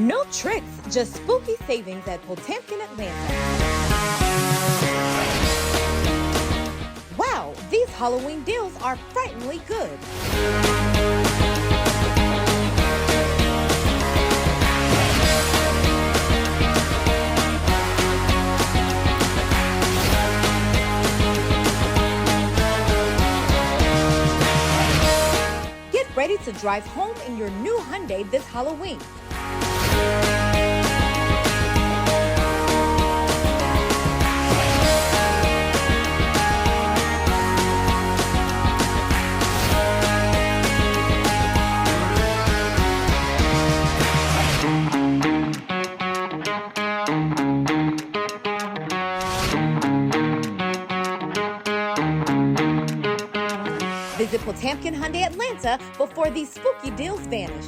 No tricks, just spooky savings at Potamkin Atlanta. Wow, these Halloween deals are frighteningly good. Get ready to drive home in your new Hyundai this Halloween. Visit Potamkin Hyunda Atlanta before these spooky deals vanish.